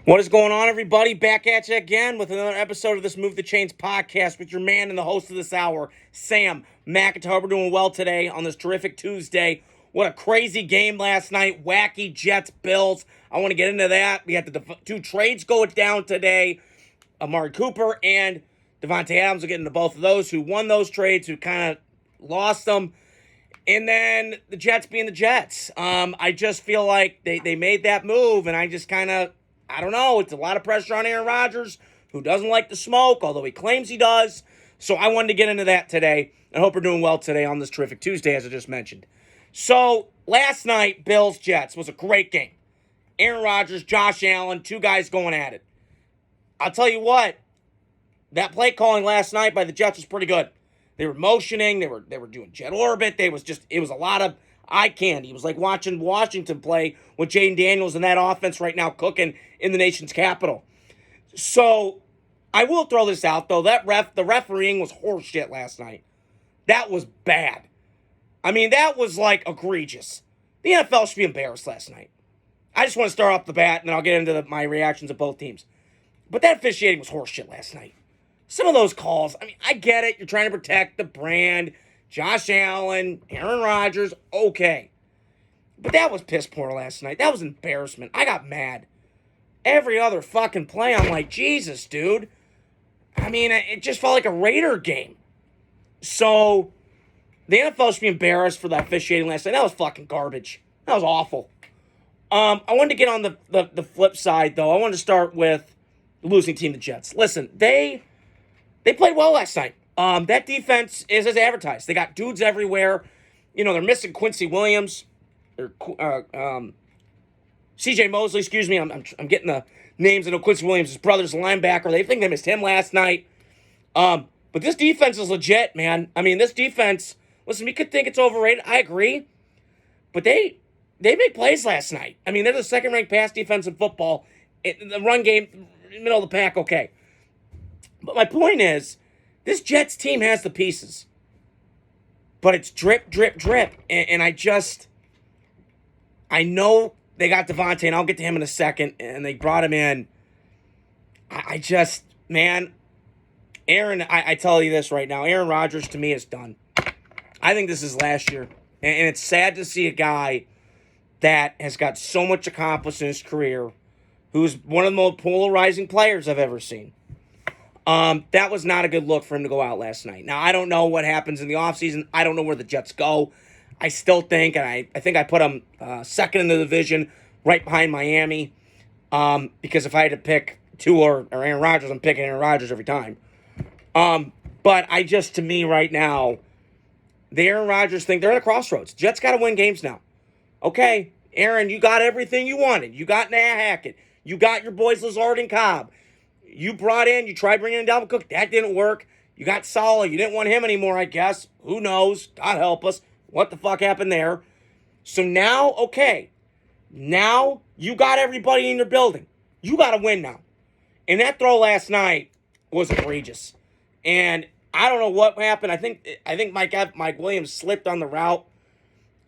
What is going on, everybody? Back at you again with another episode of this Move the Chains podcast with your man and the host of this hour, Sam McIntyre. We're doing well today on this terrific Tuesday. What a crazy game last night. Wacky Jets, Bills. I want to get into that. We had the two trades going down today. Amari Cooper and Devontae Adams will get into both of those. Who won those trades, who kind of lost them. And then the Jets being the Jets. I just feel like they made that move, and I just kind of, I don't know. It's a lot of pressure on Aaron Rodgers, who doesn't like the smoke, although he claims he does. So I wanted to get into that today, and hope we're doing well today on this terrific Tuesday, as I just mentioned. So last night, Bills-Jets was a great game. Aaron Rodgers, Josh Allen, two guys going at it. I'll tell you what, that play calling last night by the Jets was pretty good. They were motioning, they were doing jet orbit. It was a lot of eye candy. It was like watching Washington play with Jaden Daniels and that offense right now cooking in the nation's capital. So I will throw this out though. The refereeing was horseshit last night. That was bad. I mean, that was like egregious. The NFL should be embarrassed last night. I just want to start off the bat, and then I'll get into my reactions of both teams. But that officiating was horseshit last night. Some of those calls, I mean, I get it. You're trying to protect the brand. Josh Allen, Aaron Rodgers, okay. But that was piss poor last night. That was embarrassment. I got mad. Every other fucking play, I'm like, Jesus, dude. I mean, it just felt like a Raider game. So, the NFL should be embarrassed for that officiating last night. That was fucking garbage. That was awful. I wanted to get on the flip side, though. I wanted to start with the losing team, the Jets. Listen, they played well last night. That defense is as advertised. They got dudes everywhere. You know, they're missing Quincy Williams. C.J. Mosley, excuse me. I'm getting the names. I know Quincy Williams, his brother's a linebacker. They think they missed him last night. But this defense is legit, man. I mean, this defense, listen, we could think it's overrated. I agree. But they made plays last night. I mean, they're the second-ranked pass defense in football. The run game, middle of the pack, okay. But my point is, this Jets team has the pieces. But it's drip, drip, drip. And I know they got Devontae, and I'll get to him in a second, and they brought him in. Aaron, I tell you this right now, Aaron Rodgers to me is done. I think this is last year. And it's sad to see a guy that has got so much accomplished in his career, who's one of the most polarizing players I've ever seen. That was not a good look for him to go out last night. Now, I don't know what happens in the offseason. I don't know where the Jets go. I still think, and I think I put them second in the division, right behind Miami, because if I had to pick Tua or Aaron Rodgers, I'm picking Aaron Rodgers every time. But to me right now, the Aaron Rodgers thing, they're at a crossroads. Jets got to win games now. Okay, Aaron, you got everything you wanted. You got Nat Hackett. You got your boys Lazard and Cobb. You tried bringing in Dalvin Cook. That didn't work. You got Saleh. You didn't want him anymore, I guess. Who knows? God help us. What the fuck happened there? So now, okay. Now you got everybody in your building. You got to win now. And that throw last night was egregious. And I don't know what happened. I think Mike Williams slipped on the route.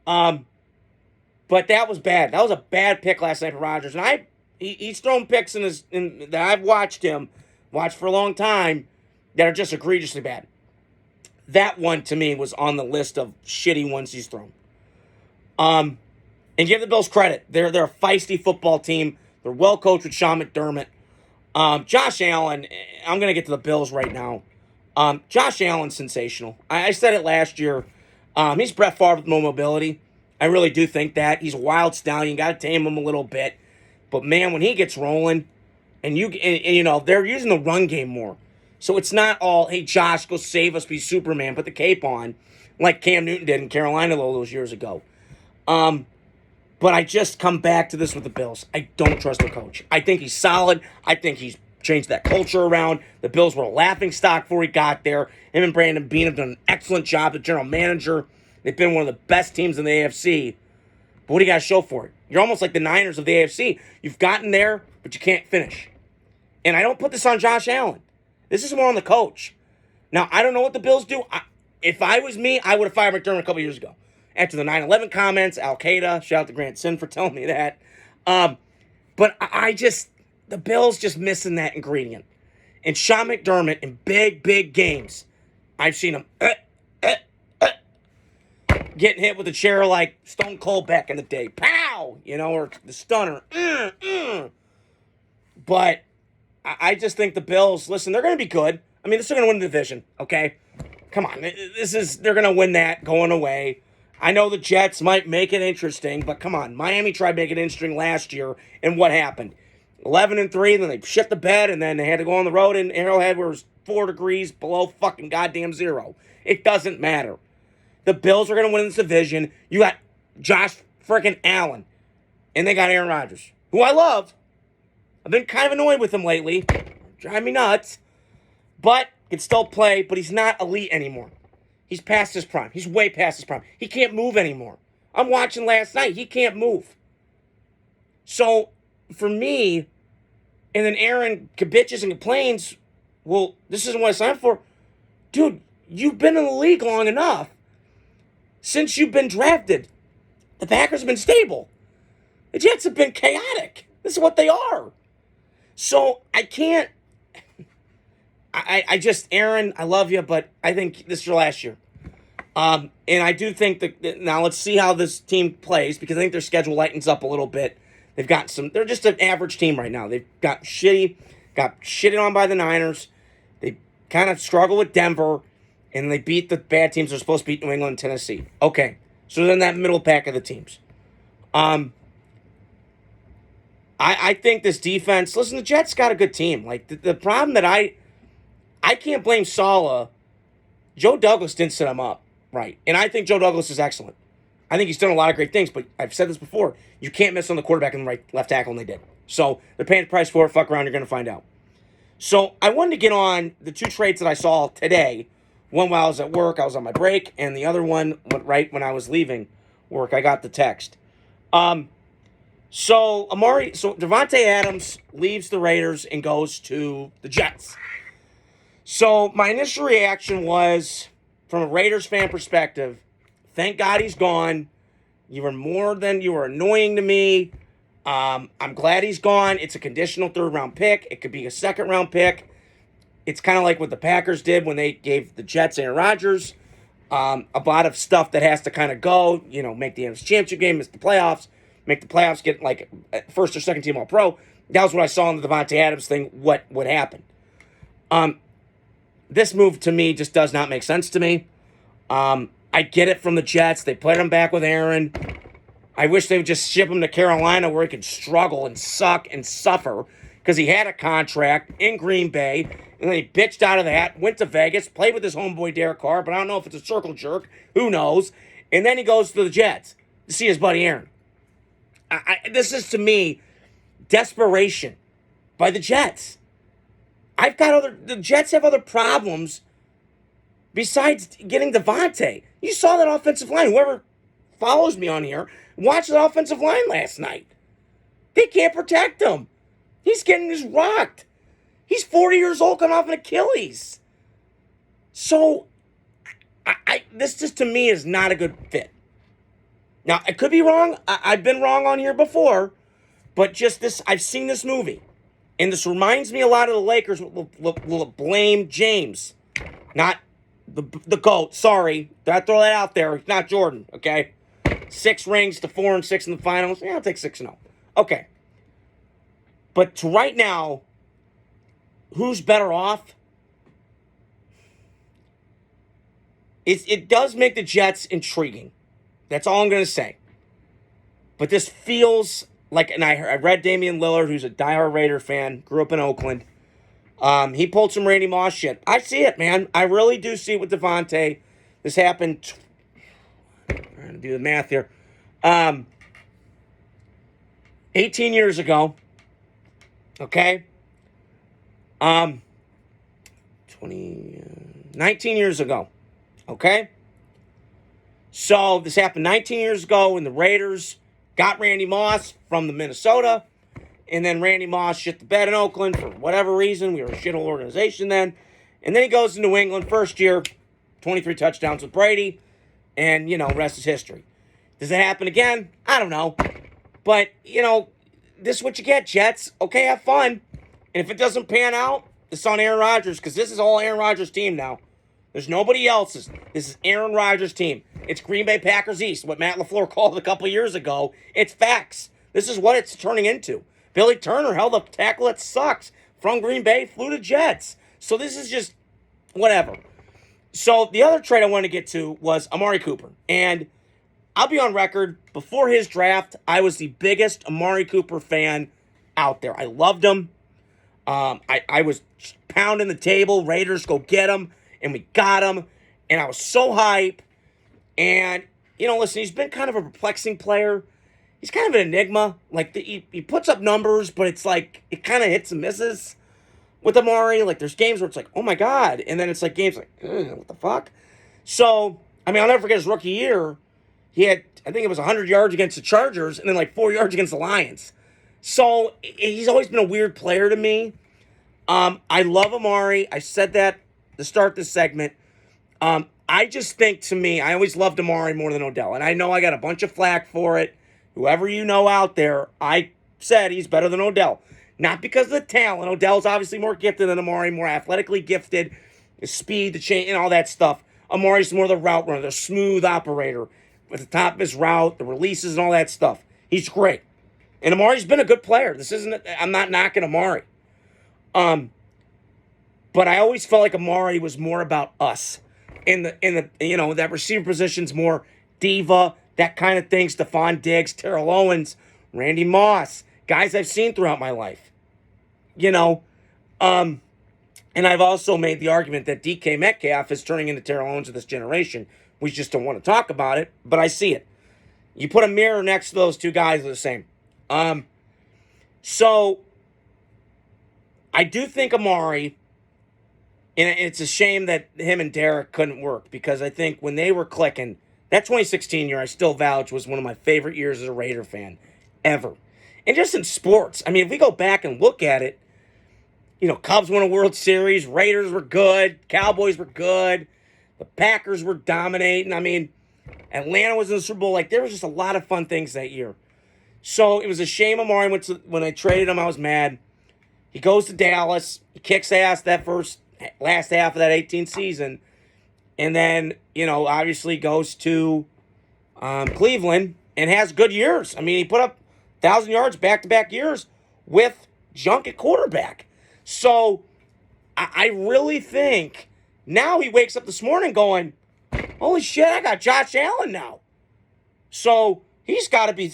But that was bad. That was a bad pick last night for Rodgers. And he's thrown picks that I've watched for a long time, that are just egregiously bad. That one, to me, was on the list of shitty ones he's thrown. And give the Bills credit. They're a feisty football team. They're well coached with Sean McDermott. Josh Allen, I'm going to get to the Bills right now. Josh Allen's sensational. I said it last year. He's Brett Favre with more mobility. I really do think that. He's a wild stallion. Got to tame him a little bit. But, man, when he gets rolling, and they're using the run game more. So it's not all, hey, Josh, go save us, be Superman, put the cape on, like Cam Newton did in Carolina all those years ago. But I just come back to this with the Bills. I don't trust the coach. I think he's solid. I think he's changed that culture around. The Bills were a laughingstock before he got there. Him and Brandon Beane have done an excellent job as general manager. They've been one of the best teams in the AFC. But what do you got to show for it? You're almost like the Niners of the AFC. You've gotten there, but you can't finish. And I don't put this on Josh Allen. This is more on the coach. Now, I don't know what the Bills do. If I was me, I would have fired McDermott a couple years ago. After the 9/11 comments, Al-Qaeda, shout out to Grant Sin for telling me that. But I just, the Bills just missing that ingredient. And Sean McDermott in big, big games, I've seen him getting hit with a chair like Stone Cold back in the day. Pow! Or the stunner. But I just think the Bills, listen, they're going to be good. I mean, they're still going to win the division, okay? Come on. They're going to win that going away. I know the Jets might make it interesting, but come on. Miami tried to make it interesting last year, and what happened? 11-3, then they shit the bed, and then they had to go on the road in Arrowhead where it was 4 degrees below fucking goddamn zero. It doesn't matter. The Bills are going to win this division. You got Josh freaking Allen, and they got Aaron Rodgers, who I love. I've been kind of annoyed with him lately. Drive me nuts. But can still play, but he's not elite anymore. He's past his prime. He's way past his prime. He can't move anymore. I'm watching last night. He can't move. So, for me, and then Aaron bitches and complains, well, this isn't what I signed for. Dude, you've been in the league long enough. Since you've been drafted, the Packers have been stable. The Jets have been chaotic. This is what they are. So, I can't... I just, Aaron, I love you, but I think this is your last year. And I do think that, now let's see how this team plays, because I think their schedule lightens up a little bit. They've got they're just an average team right now. They've got shitted on by the Niners. They kind of struggle with Denver, and they beat the bad teams they're supposed to beat, New England and Tennessee. Okay, so then that middle pack of the teams. I think this defense, listen, the Jets got a good team. Like, the problem that I can't blame Saleh. Joe Douglas didn't set him up right. And I think Joe Douglas is excellent. I think he's done a lot of great things, but I've said this before. You can't miss on the quarterback and the left tackle, and they did. So they're paying the price for it. Fuck around, you're going to find out. So I wanted to get on the 2 trades that I saw today. One while I was at work, I was on my break, and the other one right when I was leaving work. I got the text. So Davante Adams leaves the Raiders and goes to the Jets. So my initial reaction was, from a Raiders fan perspective, thank God he's gone. You were annoying to me. I'm glad he's gone. It's a conditional 3rd-round pick. It could be a 2nd-round pick. It's kind of like what the Packers did when they gave the Jets Aaron Rodgers. A lot of stuff that has to kind of go. Make the NFC Championship game, miss the playoffs, make the playoffs, get like first or second team All-Pro. That was what I saw in the Davante Adams thing. What would happen? This move, to me, just does not make sense to me. I get it from the Jets. They put him back with Aaron. I wish they would just ship him to Carolina where he could struggle and suck and suffer, because he had a contract in Green Bay, and then he bitched out of that, went to Vegas, played with his homeboy Derek Carr, but I don't know if it's a circle jerk. Who knows? And then he goes to the Jets to see his buddy Aaron. This is, to me, desperation by the Jets. The Jets have other problems besides getting Davante. You saw that offensive line. Whoever follows me on here watched the offensive line last night. They can't protect him. He's getting just rocked. He's 40 years old, coming off an Achilles. So, this just, to me, is not a good fit. Now, I could be wrong. I've been wrong on here before, but just this, I've seen this movie. And this reminds me a lot of the Lakers will blame James. Not the GOAT. Sorry. Gotta throw that out there. Not Jordan, okay? 6 rings to 4 and 6 in the finals. Yeah, I'll take 6-0. Okay. But right now, who's better off? It does make the Jets intriguing. That's all I'm going to say. But this feels like, and I read Damian Lillard, who's a diehard Raider fan, grew up in Oakland. He pulled some Randy Moss shit. I see it, man. I really do see it with Davante. This happened, I'm trying to do the math here, 18 years ago. Okay? 19 years ago. Okay? So, this happened 19 years ago when the Raiders got Randy Moss from the Minnesota, and then Randy Moss shit the bed in Oakland for whatever reason. We were a shithole organization then. And then he goes to New England first year, 23 touchdowns with Brady, and, rest is history. Does it happen again? I don't know. But, this is what you get, Jets. Okay, have fun. And if it doesn't pan out, it's on Aaron Rodgers, because this is all Aaron Rodgers' team now. There's nobody else's. This is Aaron Rodgers' team. It's Green Bay Packers East, what Matt LaFleur called a couple years ago. It's facts. This is what it's turning into. Billy Turner held a tackle that sucks from Green Bay, flew to Jets. So this is just whatever. So the other trade I wanted to get to was Amari Cooper. And I'll be on record, before his draft, I was the biggest Amari Cooper fan out there. I loved him. I was pounding the table, Raiders go get him, and we got him. And I was so hype. And, listen, he's been kind of a perplexing player. He's kind of an enigma. Like, he puts up numbers, but it's like, it kind of hits and misses with Amari. Like, there's games where it's like, oh my God. And then it's like games like, what the fuck? So, I'll never forget his rookie year. He had, I think it was 100 yards against the Chargers and then like 4 yards against the Lions. So, he's always been a weird player to me. I love Amari. I said that to start this segment. I just think, to me, I always loved Amari more than Odell. And I know I got a bunch of flack for it. Whoever you know out there, I said he's better than Odell. Not because of the talent. Odell's obviously more gifted than Amari, more athletically gifted, the speed, the chain, and all that stuff. Amari's more the route runner, the smooth operator at the top of his route, the releases and all that stuff. He's great. And Amari's been a good player. I'm not knocking Amari. But I always felt like Amari was more about us. In the that receiver position's more diva, that kind of thing. Stephon Diggs, Terrell Owens, Randy Moss, guys I've seen throughout my life. And I've also made the argument that DK Metcalf is turning into Terrell Owens of this generation. We just don't want to talk about it, but I see it. You put a mirror next to those two guys, they're the same. So I do think Amari, and it's a shame that him and Derek couldn't work, because I think when they were clicking, that 2016 year, I still vouch, was one of my favorite years as a Raider fan ever. And just in sports, if we go back and look at it, Cubs won a World Series, Raiders were good, Cowboys were good, the Packers were dominating. Atlanta was in the Super Bowl. Like, there was just a lot of fun things that year. So it was a shame Amari when I traded him, I was mad. He goes to Dallas, he kicks ass that last half of that 18th season, and then, obviously goes to Cleveland and has good years. He put up 1,000 yards back-to-back years with junk at quarterback. So I really think now he wakes up this morning going, holy shit, I got Josh Allen now. So he's got to be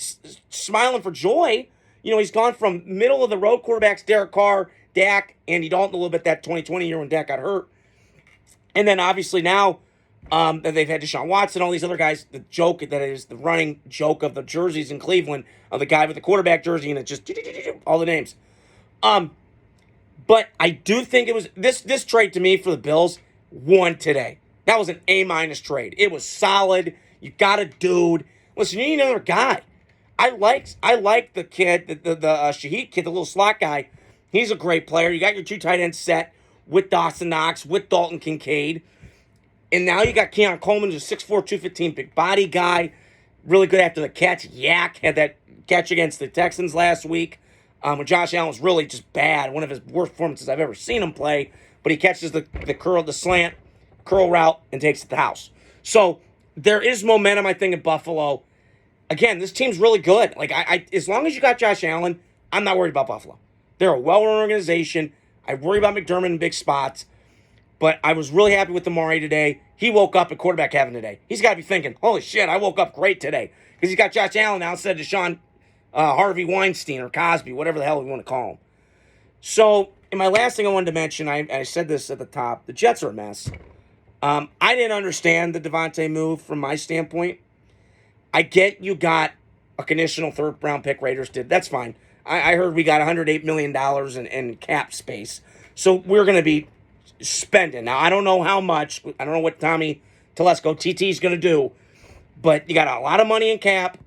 smiling for joy. He's gone from middle-of-the-road quarterbacks, Derek Carr, Dak, Andy Dalton a little bit that 2020 year when Dak got hurt. And then obviously now that they've had Deshaun Watson, all these other guys, the joke that is the running joke of the jerseys in Cleveland, of the guy with the quarterback jersey, and it just all the names. But I do think it was this trade to me for the Bills won today. That was an A- trade. It was solid. You got a dude. Listen, you need another guy. I like the kid, the Shaheed kid, the little slot guy. He's a great player. You got your two tight ends set with Dawson Knox, with Dalton Kincaid. And now you got Keon Coleman, who's a 6'4", 215 big body guy. Really good after the catch. Yak had that catch against the Texans last week. When Josh Allen was really just bad. One of his worst performances I've ever seen him play. But he catches the slant, curl route, and takes it to the house. So there is momentum, I think, in Buffalo. Again, this team's really good. Like, I as long as you got Josh Allen, I'm not worried about Buffalo. They're a well-run organization. I worry about McDermott in big spots. But I was really happy with Amari today. He woke up at quarterback heaven today. He's got to be thinking, holy shit, I woke up great today. Because he's got Josh Allen now instead of Deshaun Harvey Weinstein or Cosby, whatever the hell we want to call him. So, and my last thing I wanted to mention, I said this at the top, the Jets are a mess. I didn't understand the Devontae move from my standpoint. I get you got a conditional third-round pick, Raiders did. That's fine. I heard we got $108 million in cap space. So we're going to be spending. Now, I don't know how much. I don't know what Tommy Telesco, TT, is going to do. But you got a lot of money in cap.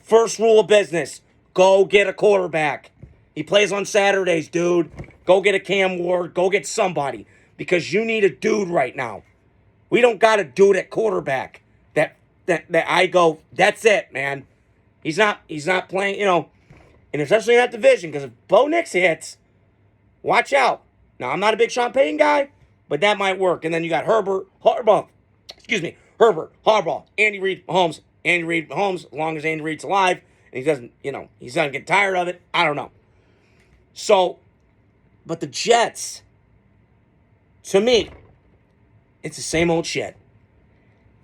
First rule of business, go get a quarterback. He plays on Saturdays, dude. Go get a Cam Ward. Go get somebody. Because you need a dude right now. We don't got a dude at quarterback that I go, that's it, man. He's not playing, And especially in that division, because if Bo Nix hits, watch out. Now, I'm not a big Sean Payton guy, but that might work. And then you got Herbert, Harbaugh, Andy Reid, Mahomes, as long as Andy Reid's alive, and he doesn't get tired of it. I don't know. So, but the Jets, to me, it's the same old shit.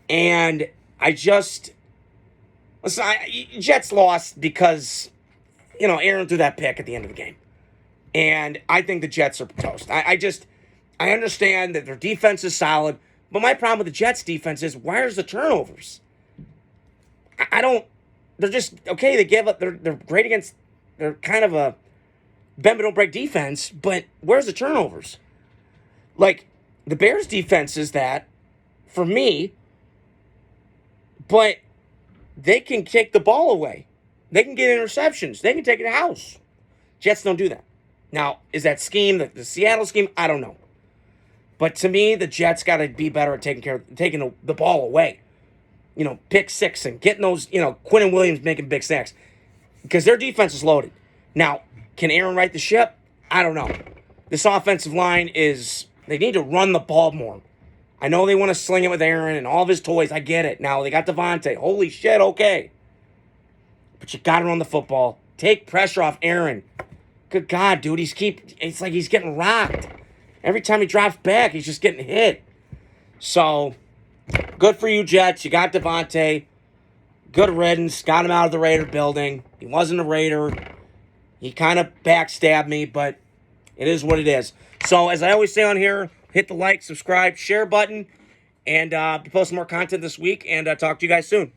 And Jets lost because, Aaron threw that pick at the end of the game. And I think the Jets are toast. I understand that their defense is solid, but my problem with the Jets defense is, where's the turnovers? They're just, okay, they give up, they're great against, they're kind of a bend but don't break defense, but where's the turnovers? Like, the Bears defense is that, for me, but they can kick the ball away. They can get interceptions. They can take it to the house. Jets don't do that. Now, is that scheme, the Seattle scheme? I don't know. But to me, the Jets got to be better at taking the ball away. Pick six and getting those, Quinn Williams making big sacks. Because their defense is loaded. Now, can Aaron right the ship? I don't know. This offensive line they need to run the ball more. I know they want to sling it with Aaron and all of his toys. I get it. Now, they got Devontae. Holy shit, okay. But you got to run the football. Take pressure off Aaron. Good God, dude. It's like he's getting rocked. Every time he drops back, he's just getting hit. So, good for you, Jets. You got Devontae. Good riddance. Got him out of the Raider building. He wasn't a Raider. He kind of backstabbed me, but it is what it is. So, as I always say on here, hit the like, subscribe, share button, and be posting more content this week, and talk to you guys soon.